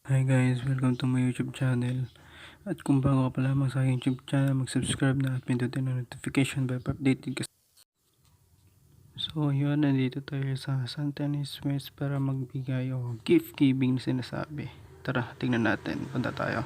Hi guys, welcome to my YouTube channel. At kung bago ka pa lamang sa aking YouTube channel, mag-subscribe na at pindutin ang notification bell para updated ka. So yun, nandito tayo sa Santa Ynez West para magbigay o gift giving na sinasabi. Tara, tingnan natin. Punta tayo.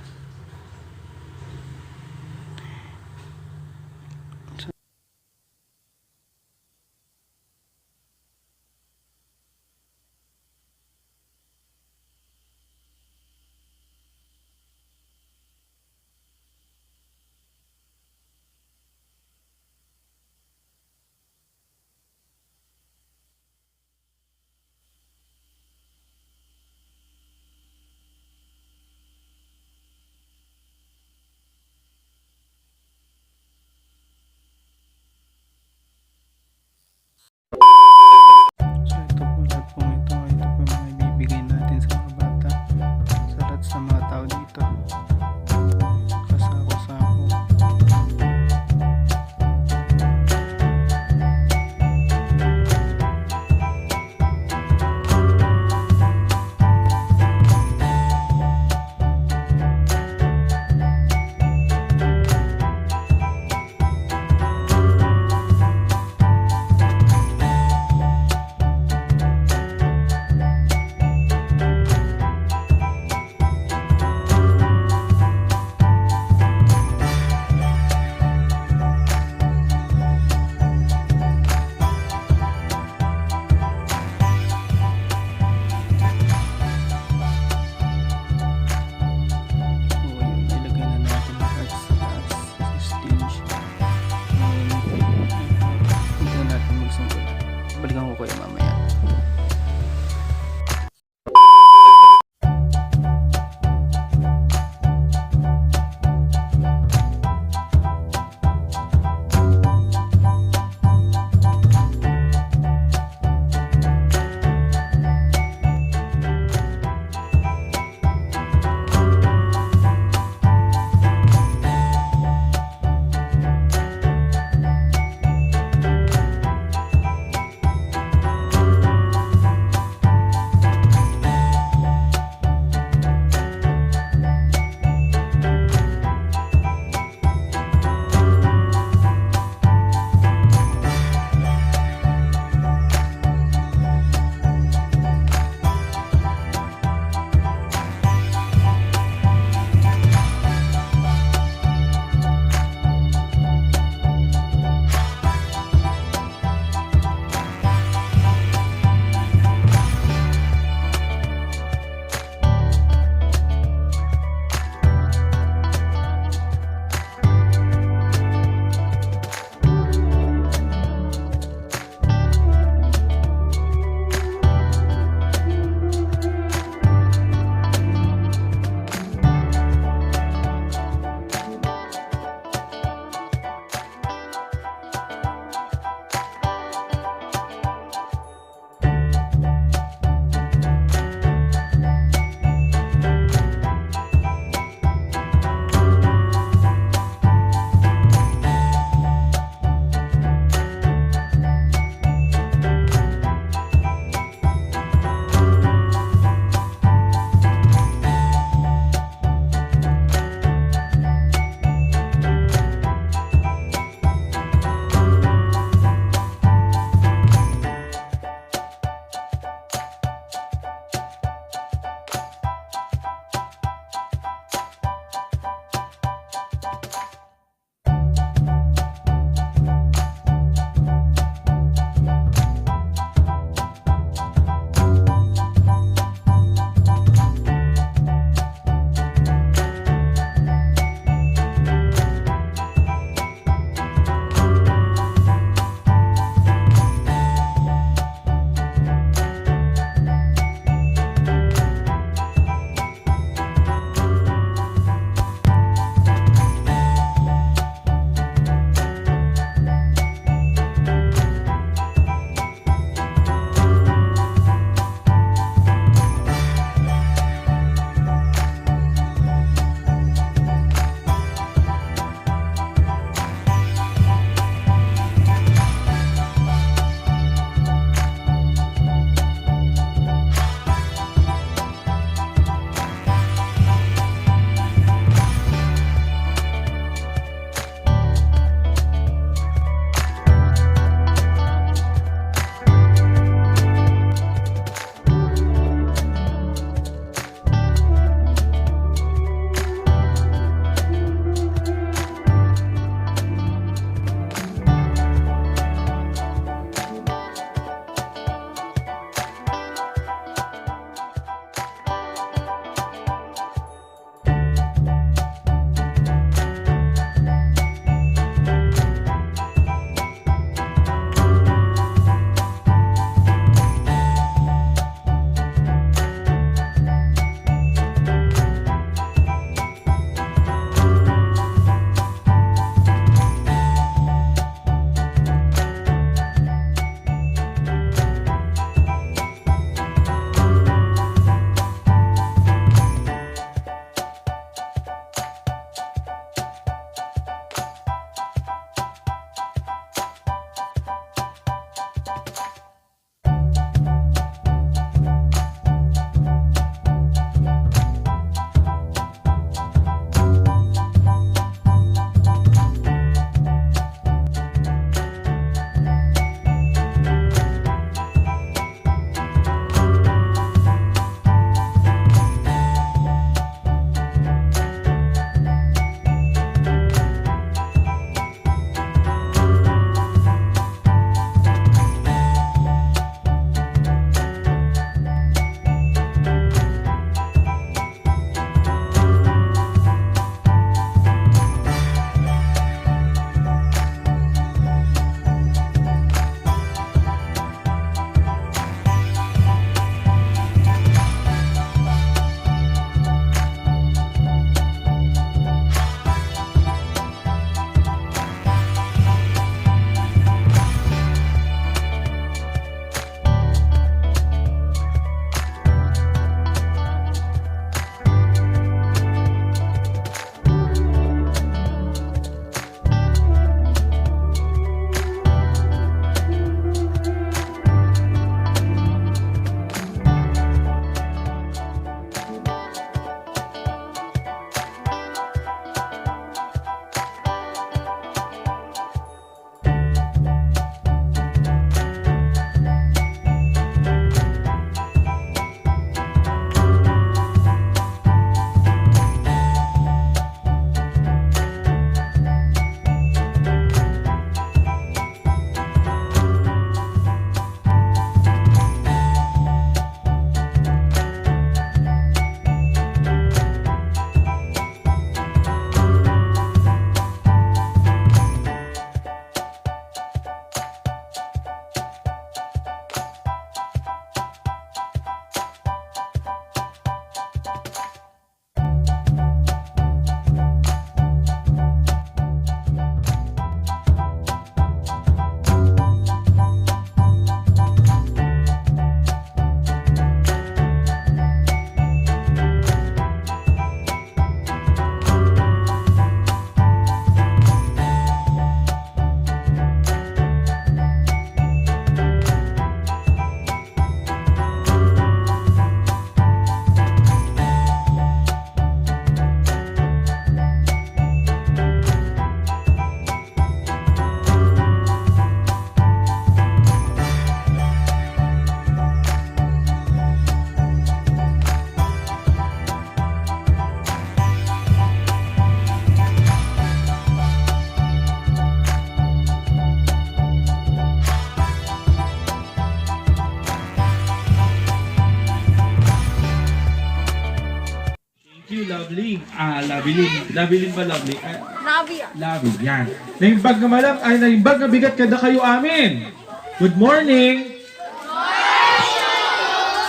Lovely. Lovely. Lovely ba lovely? Navia. Lovely, yan. Naimbag na malam, ay naimbag na bigat kada kayo amin. Good morning.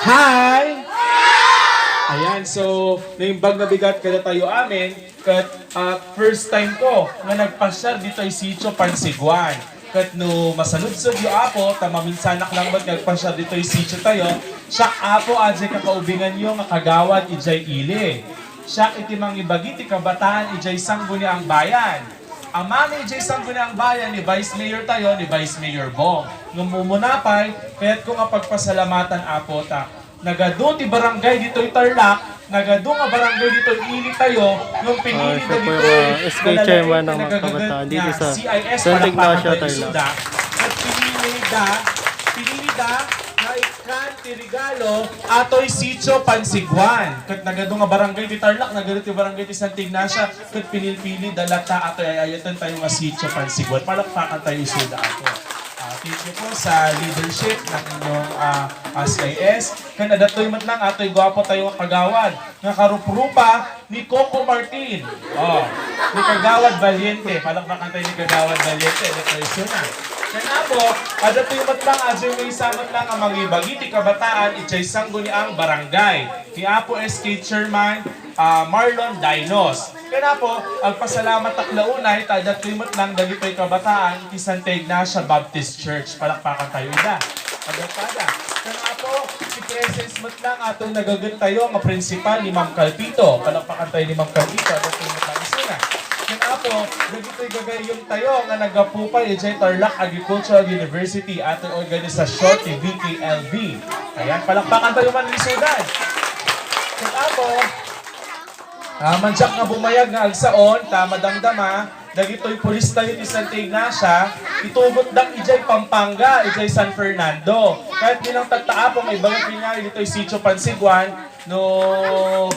Hi! Ayan, so, naimbag na bigat kada tayo amin. Kat first time ko nga nagpasyar dito ay Sitio Pansiguan. Kat no masaludsod yung apo, tamaminsanak lang ba't nagpasyar dito ay Sitio tayo, siya apo adjay kakaubingan yung kagawad ijay ili. Siya itimang ibagiti kabataan ijay sangguni ang bayan. Ang mami ijay sangguni ang bayan ni Vice Mayor tayo, ni Vice Mayor Bong. Nung mumunapay, kaya't ko nga pagpasalamatan apo ta. Nagado ti barangay dito Tarlac, nagado nga barangay dito ili tayo, nung pinili na dito SK chairman ng mga kabataan dito sa San Ignacio, Tarlac. At pinili da na ikan ti regalo atoy Sitio Pansiguan. Kat nagado nga barangay ti Tarlac, nagado ti barangay ti San Ignacio, kat pinili dalata atoy ayayatan tayo nga Sitio Pansiguan. Palakpakan tayo isuda ato. Thank you po sa leadership ng inyong SIS. Kanadatoy man lang atoy gwapo tayo ang kagawad. Nga karuprupa ni Coco Martin. Ni Kagawad Valiente. Palakpakan tayo ni Kagawad Valiente. Datoy suna. Kaya po, adatoy man lang adyo may isaman lang ang mga ibagiti kabataan ichay sangguni ang barangay. Ni Apo SK Chairman Marlon Dinos. Kaya po, ang pasalamat at launay, datoy man lang dagitoy kabataan ti Santa Ignacia Baptist Church. Palakpakan tayo ida. Agad-pada. Kaya po, si Presence mat lang atong nagagat tayo ang principal ni Ma'am Calpito. Palakpakan tayo ni Ma'am Calpito. Datoy mat lang isuna. Kaya po, dagitoy gagayong tayo nga nagapupay ijay Tarlac Agricultural University atong organisasyon ti VKLB. Ayan, palakpakan tayo man lisudan. Kaya po, mansak nga bumayag nga agsaon, tama damdama, dagitoy pulis tayo ti Santa Ignacia, itugot dang ijay Pampanga, ijay San Fernando. Kahit nilang tagtaapong ibagat niya, dito'y Sitio Pansiguan, no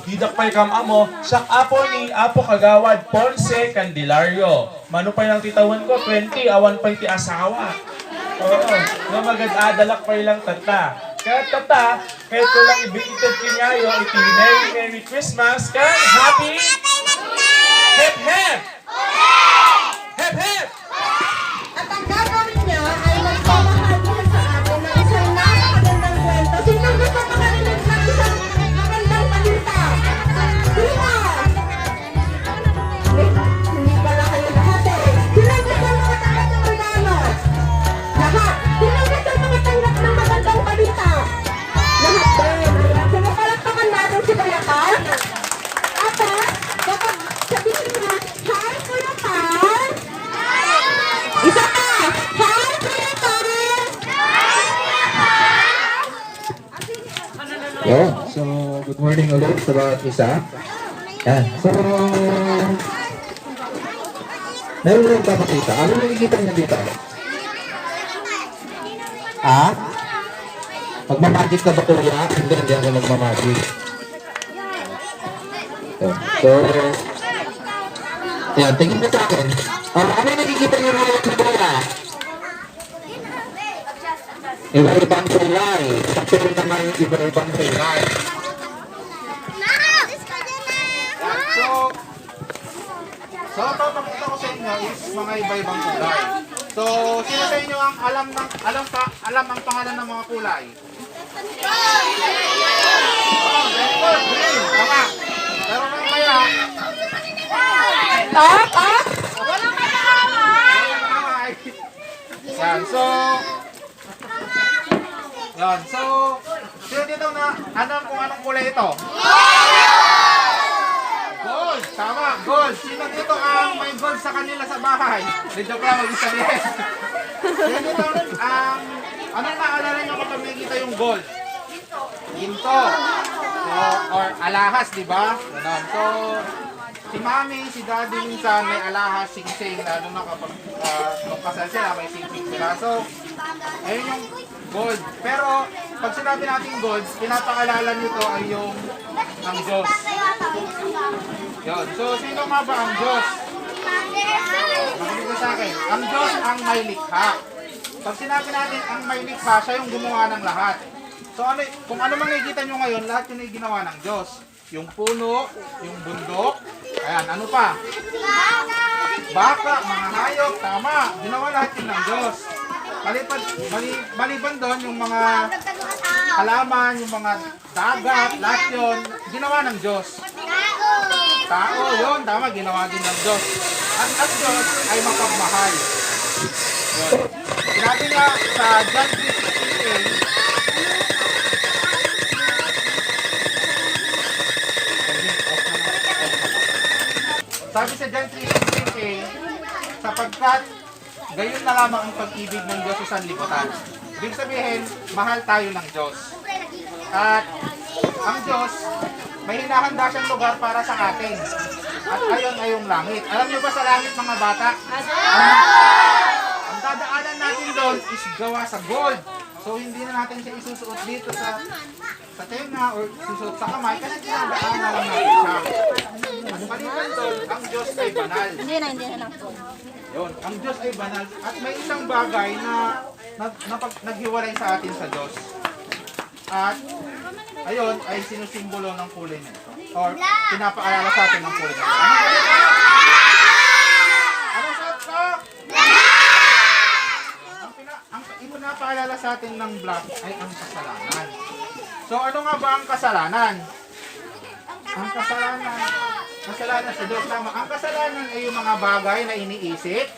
didak pa'y kamamo, siya apo ni Apo Kagawad Ponce Candelario. Mano pa yung titawan ko, 20, awan pa'y ti asawa. Oo, nga magad-adalak pa'y lang tata. Kaya tata, kahit ko lang ibigitad kinyayo, iti Merry Christmas, kan Happy Hep Hep! Hep Hep! At ang gagawin niya ay magpapahagi sa atin ng isang napakagandang kwento. Sino gusto makarinig ng isang magandang balita? Sino? Hindi pala kayo lahat eh. Sino gusto makatanggap ng regalo? Lahat. Sino gusto makatanggap ng magandang balita? Lahat din. Ayan. Sino palakpakan natin si Kuya Carl? Tapos, kapag sabihin niya, hi Kuya Carl! Isa pa! Hi Kuya Carl! So good morning ulit sa bawat isa. Yan. So, meron na yung papakita. Ano nakikita niya dito? Magmamagic ka ba kuya? Hindi ako magmamagic. So, yan, tingin mo sa akin. Ano yung nakikita niyo mga kuya? Iba-ibang kulay. Patuloy naman iba-ibang kulay. So, papakita ko sa inyo is mga iba-ibang kulay. So, sino sa inyo ang alam ang pangalan ng mga kulay? Oh, red, green, tama. Pero kaya, walang kamay. Yan, so, sino dito na alam kung anong kulay ito? Gold! Tama, gold! Sino dito ang may gold sa kanila sa bahay? Dito pa, mag-isabihin. Sino dito anong naalala nyo kapag nakikita yung gold? Ginto. So, or alahas, di ba? Ganon. So, si mami, si daddy minsan may alahas, sing-sing, lalo na kapag nung kasal sila, may sing-sing sila. So, ayun yung gold. Pero, pag sinabi natin gold, pinapakalala nito ay yung ang Diyos. Yun. So, sino nga ba ang Diyos? Makinig ko sa akin. Ang Diyos ang may likha. Pag sinabi natin ang may likha, siya yung gumawa ng lahat. So, kung ano mang nakikita nyo ngayon, lahat yun ay ginawa ng Diyos. yung puno, yung bundok. Ayan, ano pa? Baka, mga hayop, tama. Ginawa lahat yun ng Diyos. Maliban doon, yung mga halaman, yung mga dagat, lahat yun, ginawa ng Diyos. Tao, yun, tama, ginawa din ng Diyos. At ang Diyos ay mapagmahal. Yun. Sinabi nga sa John 3:16, sabi sa John 3:16, sapagkat gayon na lamang ang pag-ibig ng Diyos sa sanlibutan. Ibig sabihin, mahal tayo ng Diyos. At ang Diyos, may hinahanda siyang lugar para sa atin. At ayon ay yung langit. Alam niyo ba sa langit, mga bata? Ang dadaanan natin doon is gawa sa gold. So hindi na natin siya isusuot dito sa tenga or susuot sa kamay kasi dinadaanan lang natin siya. At maliban doon, ang Diyos ay banal. Hindi na lang po. Yun, ang Diyos ay banal at may isang bagay na naghiwalay sa atin sa Diyos. At ayun ay sinusimbolo ng kulay nito or pinapaalala sa atin ng kulay nito. Ano suot ko? Ang pinapaalala sa atin ng black ay ang kasalanan. So ano nga ba ang kasalanan? Ang kasalanan sa Diyos tama. Ang kasalanan ay yung mga bagay na iniisip,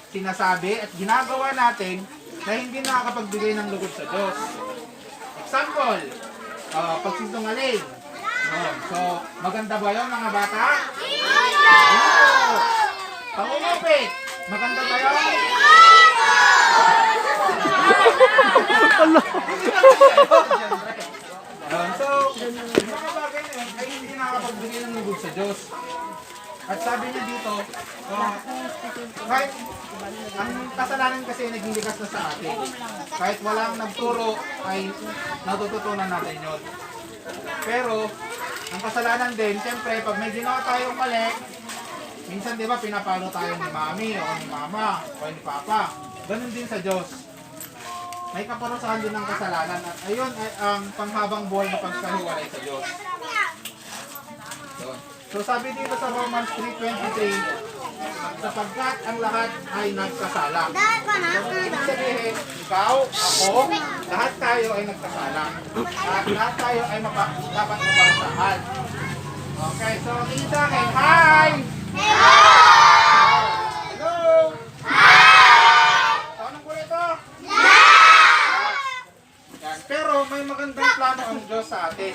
sinasabi at ginagawa natin na hindi nakakapagbigay ng lugod sa Diyos. Example, pagsisinungaling. So, maganda ba yun mga bata? Oo! Pangungupit, maganda ba yun? So, yung mga bagay na yun ay hindi nakakapagbigay ng lugod sa Diyos. At sabi niya dito, kahit ang kasalanan kasi naging likas na sa atin. Kahit walang nagturo ay natututunan natin yun. Pero, ang kasalanan din, siyempre, pag may ginawa tayong mali, minsan di ba pinapalo tayo ni mami o ni mama o ni papa. Ganun din sa Diyos. May kaparusahan din ng kasalanan at ayun ay ang panghabang buhay na pagkahiwalay sa Diyos. So sabi dito sa Romans 3:23, sapagkat ang lahat ay nagkasala. So ibig sabihin, ikaw, ako, lahat tayo ay nagkasala. At lahat tayo ay dapat maparusahan. Okay, so tingin sa akin, hi! Hello! So anong kulay ito? Yan. Pero may magandang plano ang Diyos sa atin.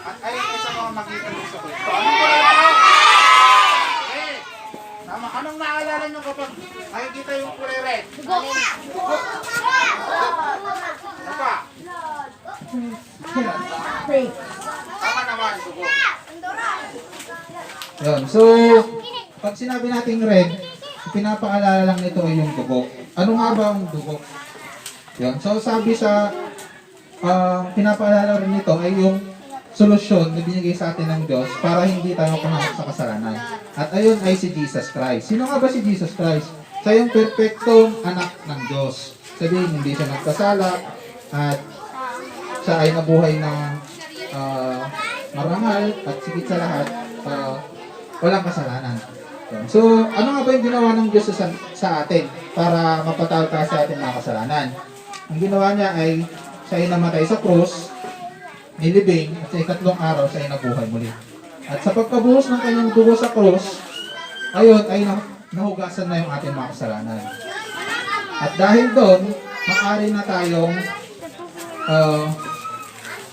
At ayun ay sa mga makita ng sa Kristo. Anong kulay ito? Okay. Tama. Anong naalala nyo kapag nakikita yung kulay red? Dugo. Dugo. Ano pa? Tama naman, dugo. Yun. So, pag sinabi nating red, pinapaalala lang nito ay yung dugo. Ano nga ba ang dugo? Yun. So, sabi sa pinapaalala rin nito ay yung solusyon na binigay sa atin ng Diyos para hindi tayo pumasok sa kasalanan. At ayun ay si Jesus Christ. Sino nga ba si Jesus Christ? Siya yung perfectong anak ng Diyos. Sabihin, hindi siya nagkasala at siya ay nabuhay ng marangal at sigit sa lahat, walang kasalanan. So, ano nga ba yung ginawa ng Diyos sa atin para mapatawad tayo sa ating mga kasalanan? Ang ginawa niya ay siya ay namatay sa krus, nilibing, at sa ikatlong araw siya ay nabuhay muli. At sa pagkabuhos ng kanyang dugo sa krus, ayun ay nahugasan na yung ating mga kasalanan. At dahil doon, maaari na tayong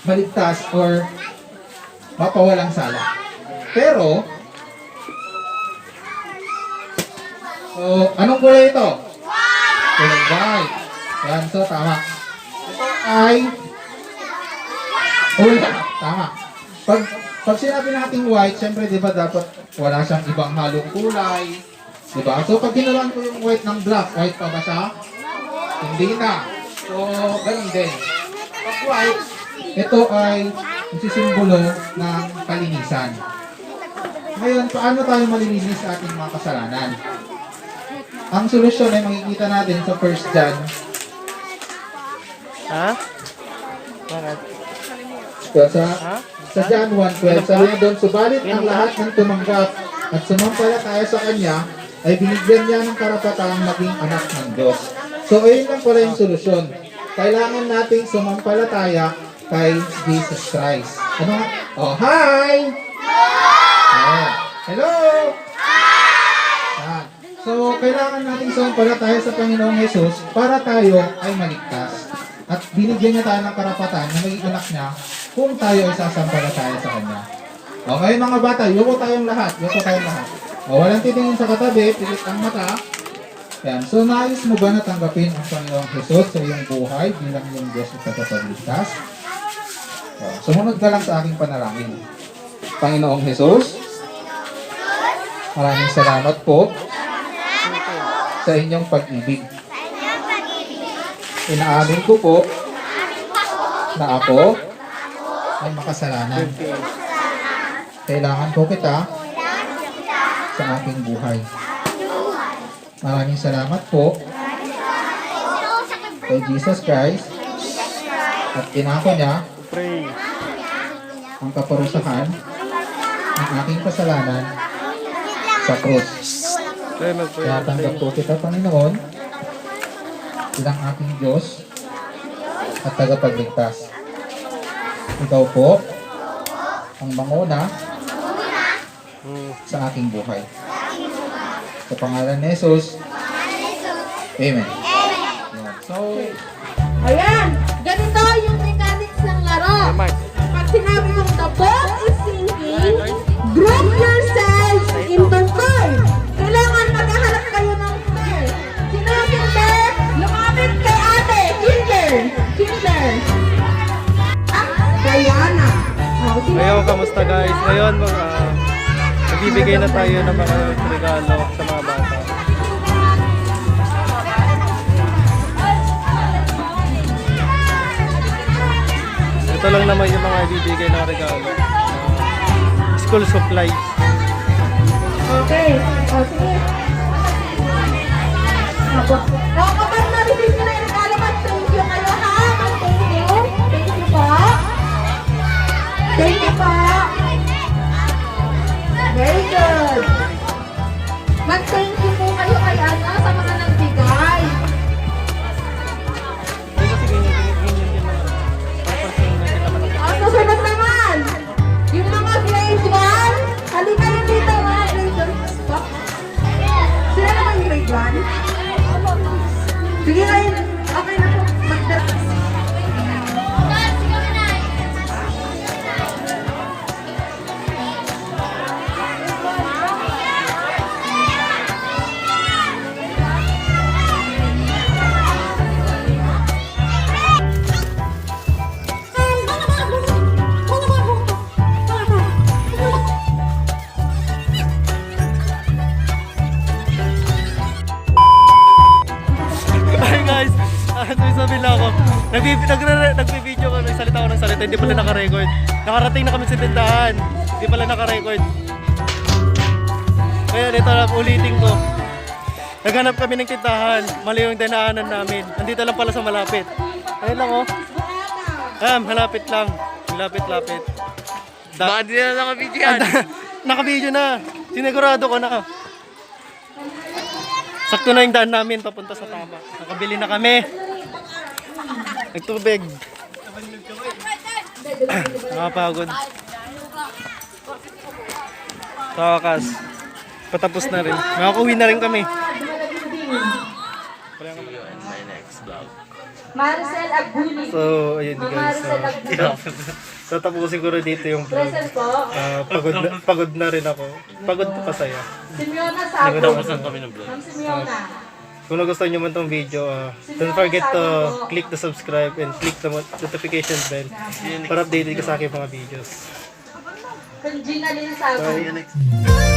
maligtas or mapawalang sala. Pero, so, anong kulay ito? Kulay white. Yan, so tama. Ito ay tama. Pag sinabi natin white, syempre di ba dapat wala siyang ibang halong kulay. Di ba? So pag ginawan ko yung white ng black, white pa ba siya? Hindi na. So, ganun din. Pag white, ito ay nagsisimbolo ng kalinisan. Ngayon, paano tayo malilinis sa ating mga kasalanan? Ang solusyon ay makikita natin sa 1 John. Ha? Bakit? Sa sa John 1:12, sabi niya doon, subalit ang lahat ng tumanggap at sumampalataya sa Kanya ay binigyan niya ng karapatang maging anak ng Diyos. So, ayun lang pala yung solusyon. Kailangan nating sumampalataya kay Jesus Christ. Ano nga? Oh, hi! Oh, hello! Yan. So, kailangan nating sumampalataya sa Panginoong Jesus para tayo ay maligtas. At binigyan niya tayo ng karapatan na maging anak niya kung tayo ay sasampalataya sa Kanya. O, ngayon mga bata, yuko tayong lahat. O, walang titingin sa katabi, pilit ang mata. Yan. So, nais mo ba na tanggapin ang Panginoong Jesus sa iyong buhay bilang iyong Diyos at tagapagligtas? O, sumunod ka lang sa aking panalangin. Panginoong Jesus, maraming salamat po sa inyong pag-ibig. Inaamin ko po na ako ay makasalanan. Kailangan ko kita sa aking buhay. Maraming salamat po kay Jesus Christ at tinako niya ang kaparusahan ng aking kasalanan sa krus. Kaya tanggap po kita, Panginoon, bilang aking Diyos at tagapagligtas. Ikaw po ang manguna sa aking buhay. Sa pangalan ni Jesus. Amen. So, Ayan, ganito yung mechanics ng laro. Pag sinabi mong the boat is sinking, group yourselves into five. Kailangan maghahanap kayo ng kinder. Sino yung kinder? Lumapit kay ate. Kinder. Diana. Ngayon, kamusta guys? Ngayon, nagbibigay na tayo ng mga regalo sa mga bata. Ito lang naman yung mga ibibigay na regalo. School supplies. Okay. O, sige. Kapag na-receive nyo na yung regalo, mag-thank you kayo ha. Mag-thank you. Thank you po. Thank you po. Very good. Mag-thank you po kayo kay Ana sa mga nagbigay. Ang susunod naman, yung mga grade 1, halika yung dito mga grade 1. Sila naman yung grade 1? Sige ngayon, okay na po. Hi guys! Sabi lang ako. Nagbi-video kami, nagsalita ako ng salita, hindi pala naka-record. Nakarating na kami sa tindahan, hindi pala naka-record. Kaya ito lang, ulitin ko. Naghanap kami ng tindahan, mali yung dinaanan namin. Nandito lang pala sa malapit. Ayun lang oh. Malapit lang. Lapit. Baka di na naka-video yan. Naka-video na. Sinigurado ko na. Sakto na yung daan namin papunta sa tama. Nakabili na kami. Nagtubig. Nakapagod. Sa wakas, patapos na rin. Makakauwi na rin kami. Maricel Agbuni. So, ayun guys. Tatapusin ko rin dito yung vlog. Present po. Pagod na rin ako. Pagod pa saya. Simeona Sabo. Ma'am Ma'am Simeona. Kung nagustuhan nyo man itong video, don't forget to click the subscribe and click the notification bell para updated ka sa aking mga videos. Kung Gina Lin Sabo. Bye!